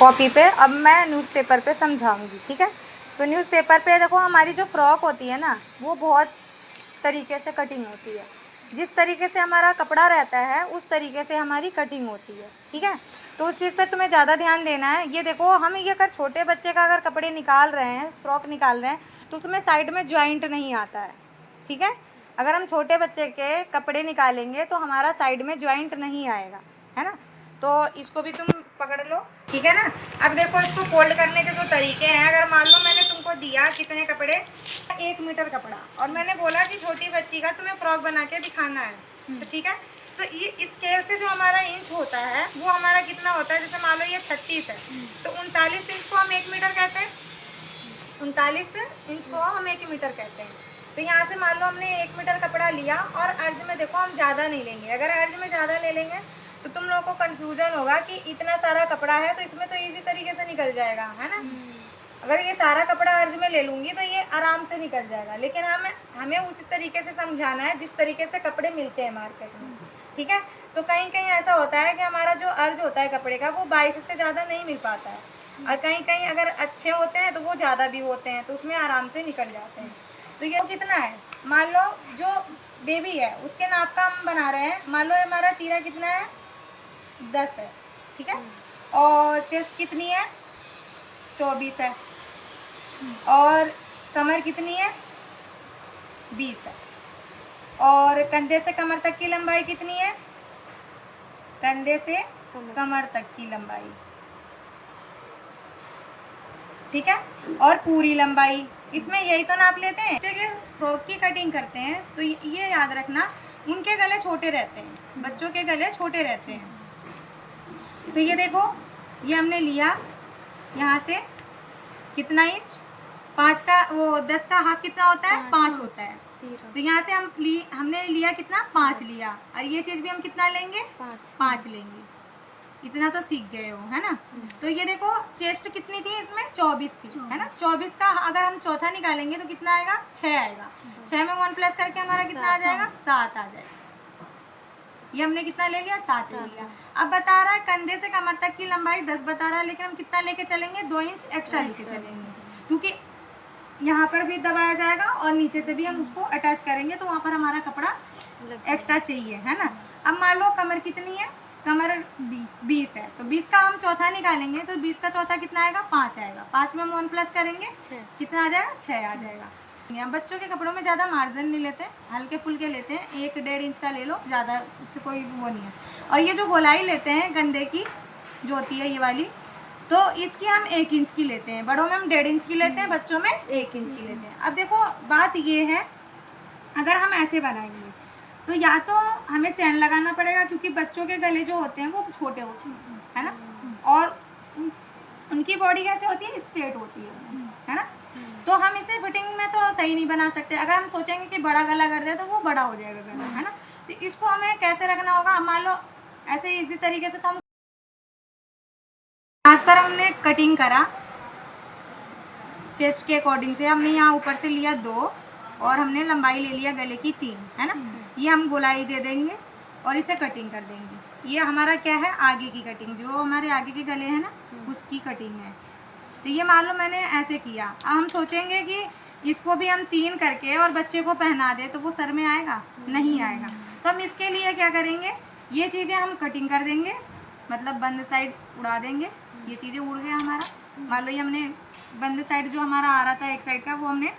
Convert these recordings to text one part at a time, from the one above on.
Copy पे। अब मैं न्यूज़पेपर पे समझाऊंगी, ठीक है। तो न्यूज़पेपर पे देखो हमारी जो फ्रॉक होती है ना, वो बहुत तरीके से कटिंग होती है। जिस तरीके से हमारा कपड़ा रहता है उस तरीके से हमारी कटिंग होती है, ठीक है। तो उस चीज़ पे तुम्हें ज़्यादा ध्यान देना है। ये देखो, हम ये अगर छोटे बच्चे का अगर कपड़े निकाल रहे हैं, फ्रॉक निकाल रहे हैं, तो उसमें साइड में जॉइंट नहीं आता है, ठीक है। अगर हम छोटे बच्चे के कपड़े निकालेंगे तो हमारा साइड में जॉइंट नहीं आएगा, है ना। तो इसको भी तुम पकड़ लो, ठीक है ना। अब देखो, इसको फोल्ड करने के जो तरीके हैं, अगर मान लो मैंने तुमको दिया कितने कपड़े, 1 मीटर कपड़ा, और मैंने बोला कि छोटी बच्ची का तुम्हें फ्रॉक बना के दिखाना है, तो ठीक है। तो ये स्केल से जो हमारा इंच होता है वो हमारा कितना होता है, जैसे मान लो ये 36 है, तो 39 इंच को हम 1 मीटर कहते हैं। 39 इंच को हम 1 मीटर कहते हैं। तो यहाँ से मान लो हमने 1 मीटर कपड़ा लिया, और अर्ज में देखो हम ज़्यादा नहीं लेंगे। अगर अर्ज में ज़्यादा ले लेंगे तो तुम लोगों को कंफ्यूजन होगा कि इतना सारा कपड़ा है तो इसमें तो इजी तरीके से निकल जाएगा, है ना। अगर ये सारा कपड़ा अर्ज में ले लूँगी तो ये आराम से निकल जाएगा, लेकिन हमें उसी तरीके से समझाना है जिस तरीके से कपड़े मिलते हैं मार्केट में, ठीक है। तो कहीं कहीं ऐसा होता है कि हमारा जो अर्ज होता है कपड़े का वो 22 से ज़्यादा नहीं मिल पाता है, और कहीं कहीं अगर अच्छे होते हैं तो वो ज़्यादा भी होते हैं, तो उसमें आराम से निकल जाते हैं। तो ये कितना है, मान लो जो बेबी है उसके नाप का हम बना रहे हैं। मान लो हमारा तीरा कितना है, 10 है, ठीक है। और चेस्ट कितनी है, 24 है। और कमर कितनी है, 20 है। और कंधे से कमर तक की लंबाई कितनी है, कंधे से कमर तक की लंबाई, ठीक है। और पूरी लंबाई, इसमें यही तो नाप लेते हैं। बच्चे के फ्रॉक की कटिंग करते हैं तो ये याद रखना, उनके गले छोटे रहते हैं, बच्चों के गले छोटे रहते हैं। तो ये देखो, ये हमने लिया यहाँ से कितना इंच, 5 का, वो 10 का हाफ कितना होता है, 5 होता है। तो यहाँ से हमने लिया कितना, 5 लिया, और ये चीज़ भी हम कितना लेंगे, 5 लेंगे। इतना तो सीख गए हो, है ना। तो ये देखो, चेस्ट कितनी थी इसमें, 24 थी, है ना। 24 का अगर हम चौथा निकालेंगे तो कितना आएगा, 6 आएगा। 6 में 1 प्लस करके हमारा कितना आ जाएगा, 7 आ जाएगा। ये हमने कितना ले लिया, 7 ले लिया। अब बता रहा है कंधे से कमर तक की लंबाई 10 बता रहा है, लेकिन हम कितना लेके चलेंगे, 2 इंच एक्स्ट्रा लेके चलेंगे, क्योंकि यहाँ पर भी दबाया जाएगा और नीचे से भी हम उसको अटैच करेंगे, तो वहाँ पर हमारा कपड़ा एक्स्ट्रा चाहिए, है ना। अब मान लो कमर कितनी है, कमर 20 है, तो 20 का हम चौथा निकालेंगे, तो 20 का चौथा कितना आएगा, 5 आएगा। 5 में हम 1 प्लस करेंगे, कितना आ जाएगा, 6 आ जाएगा। यहाँ बच्चों के कपड़ों में ज़्यादा मार्जिन नहीं लेते, हल्के फुल्के लेते हैं, 1-1.5 इंच का ले लो, ज़्यादा उससे कोई वो नहीं है। और ये जो गोलाई लेते हैं कंधे की जो होती है ये वाली, तो इसकी हम 1 इंच की लेते हैं। बड़ों में हम 1.5 इंच की लेते हैं, बच्चों में 1 इंच की लेते हैं। अब देखो बात ये है, अगर हम ऐसे बनाएंगे तो या तो हमें चैन लगाना पड़ेगा, क्योंकि बच्चों के गले जो होते हैं वो छोटे होते हैं, है ना। और उनकी बॉडी कैसे होती है, स्ट्रेट होती है ना। तो हम इसे फिटिंग में तो सही नहीं बना सकते। अगर हम सोचेंगे कि बड़ा गला कर दे तो वो बड़ा हो जाएगा गला, है ना। तो इसको हमें कैसे रखना होगा, मान लो ऐसे इजी तरीके से, तो हम यहाँ पर हमने कटिंग करा चेस्ट के अकॉर्डिंग से, हमने यहाँ ऊपर से लिया 2 और हमने लंबाई ले लिया गले की 3, है ना। ये हम गोलाई दे देंगे और इसे कटिंग कर देंगे। ये हमारा क्या है, आगे की कटिंग, जो हमारे आगे के गले हैं ना उसकी कटिंग है। तो ये मान लो मैंने ऐसे किया। अब हम सोचेंगे कि इसको भी हम 3 करके और बच्चे को पहना दे तो वो सर में आएगा, नहीं आएगा। तो हम इसके लिए क्या करेंगे, ये चीज़ें हम कटिंग कर देंगे, मतलब बंद साइड उड़ा देंगे। ये चीज़ें उड़ गया हमारा। मान लो ये हमने बंद साइड जो हमारा आ रहा था एक साइड का, वो हमने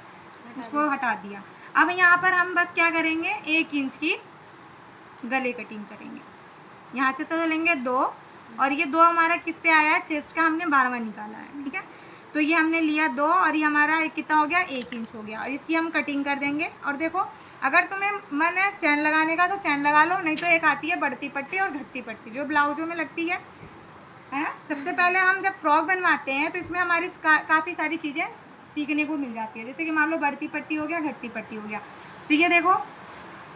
उसको हटा दिया। अब यहाँ पर हम बस क्या करेंगे, 1 इंच की गले कटिंग करेंगे। यहाँ से तो लेंगे 2, और ये 2 हमारा किससे आया है, चेस्ट का हमने 12वां निकाला है, ठीक है। तो ये हमने लिया 2 और ये हमारा कितना हो गया, 1 इंच हो गया, और इसकी हम कटिंग कर देंगे। और देखो, अगर तुम्हें मन है चैन लगाने का तो चैन लगा लो, नहीं तो एक आती है बढ़ती पट्टी और घटती पट्टी जो ब्लाउजों में लगती है ना। सबसे पहले हम जब फ्रॉक बनवाते हैं तो इसमें हमारी काफ़ी सारी चीज़ें सीखने को मिल जाती है, जैसे कि मान लो बढ़ती पट्टी हो गया, घटती पट्टी हो गया। तो ये देखो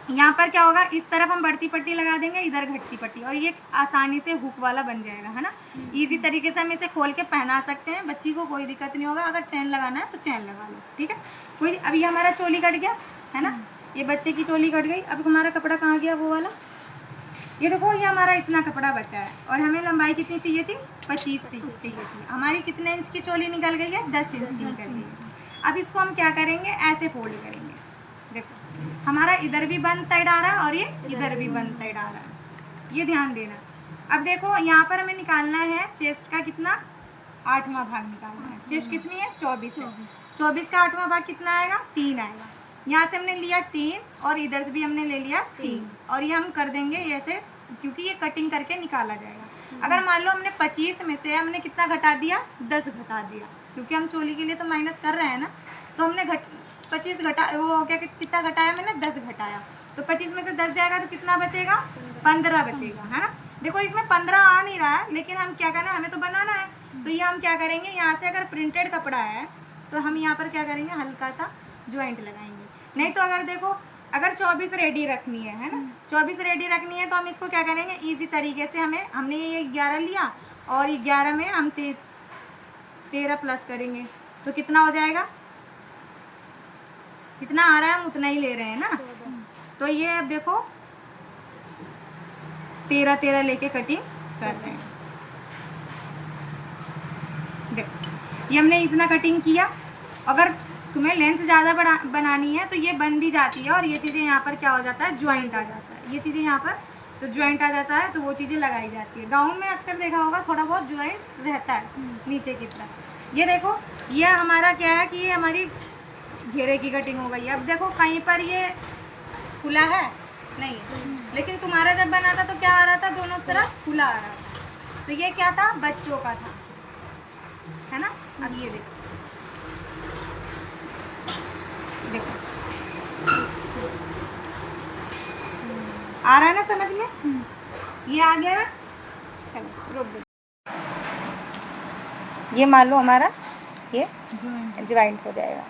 यहाँ पर क्या होगा, इस तरफ हम बढ़ती पट्टी लगा देंगे, इधर घटती पट्टी, और ये आसानी से हुक वाला बन जाएगा, है ना। इजी तरीके से हम इसे खोल के पहना सकते हैं, बच्ची को कोई दिक्कत नहीं होगा। अगर चैन लगाना है तो चैन लगा लो, ठीक है। कोई, अब ये हमारा चोली कट गया, है ना, ये बच्चे की चोली कट गई। अब हमारा कपड़ा कहाँ गया, वो वाला ये देखो, ये हमारा इतना कपड़ा बचा है और हमें लंबाई कितनी चाहिए थी, 25 चाहिए थी। हमारी कितने इंच की चोली निकल गई है, 10 इंच की निकल गई है। अब इसको हम क्या करेंगे, ऐसे फोल्ड करेंगे। देखो हमारा इधर भी बंद साइड आ रहा है और ये इधर भी बंद साइड आ रहा है, ये ध्यान देना। अब देखो यहाँ पर हमें निकालना है चेस्ट का कितना, 8वां भाग निकालना है। चेस्ट कितनी है, 24 है। 24 का 8वां भाग कितना आएगा, 3 आएगा। यहाँ से हमने लिया 3 और इधर से भी हमने ले लिया 3 और ये हम कर देंगे ऐसे, क्योंकि ये कटिंग करके निकाला जाएगा। अगर मान लो हमने 25 में से हमने कितना घटा दिया, 10 घटा दिया, क्योंकि हम चोली के लिए तो माइनस कर रहे हैं ना। तो हमने 25 घटा, वो क्या कितना घटाया मैंने, 10 घटाया। तो 25 में से 10 जाएगा तो कितना बचेगा, 15 बचेगा, है ना। देखो इसमें 15 आ नहीं रहा है, लेकिन हम क्या करना है, हमें तो बनाना है। तो ये हम क्या करेंगे, यहाँ से अगर प्रिंटेड कपड़ा है तो हम यहाँ पर क्या करेंगे, हल्का सा ज्वाइंट लगाएंगे। नहीं तो अगर देखो, अगर 24 रेडी रखनी है ना, 24 रेडी रखनी है तो हम इसको क्या करेंगे, इजी तरीके से हमने ये 11 लिया और 11 में हम 13 प्लस करेंगे तो कितना हो जाएगा, कितना आ रहा है हम उतना ही ले रहे हैं ना। तो ये अब देखो 13 लेके कटिंग कर रहे हैं। देखो ये हमने इतना कटिंग किया। अगर तुम्हें लेंथ ज़्यादा बनानी है तो ये बन भी जाती है और ये चीज़ें यहाँ पर क्या हो जाता है, ज्वाइंट आ जाता है। ये चीज़ें यहाँ पर तो ज्वाइंट आ जाता है, तो वो चीज़ें लगाई जाती है। गाउन में अक्सर देखा होगा थोड़ा बहुत ज्वाइंट रहता है नीचे की तरफ। ये देखो ये हमारा क्या है कि ये हमारी घेरे की कटिंग हो गई है। अब देखो कहीं पर ये खुला है नहीं, लेकिन तुम्हारा जब बना था तो क्या आ रहा था, दोनों तरफ खुला आ रहा था। तो ये क्या था, बच्चों का था, है ना। अब ये देखो, देखो आ रहा है ना समझ में, ये आ गया ना। चलो रोक दो। ये मान लो हमारा ये ज्वाइंट हो जाएगा।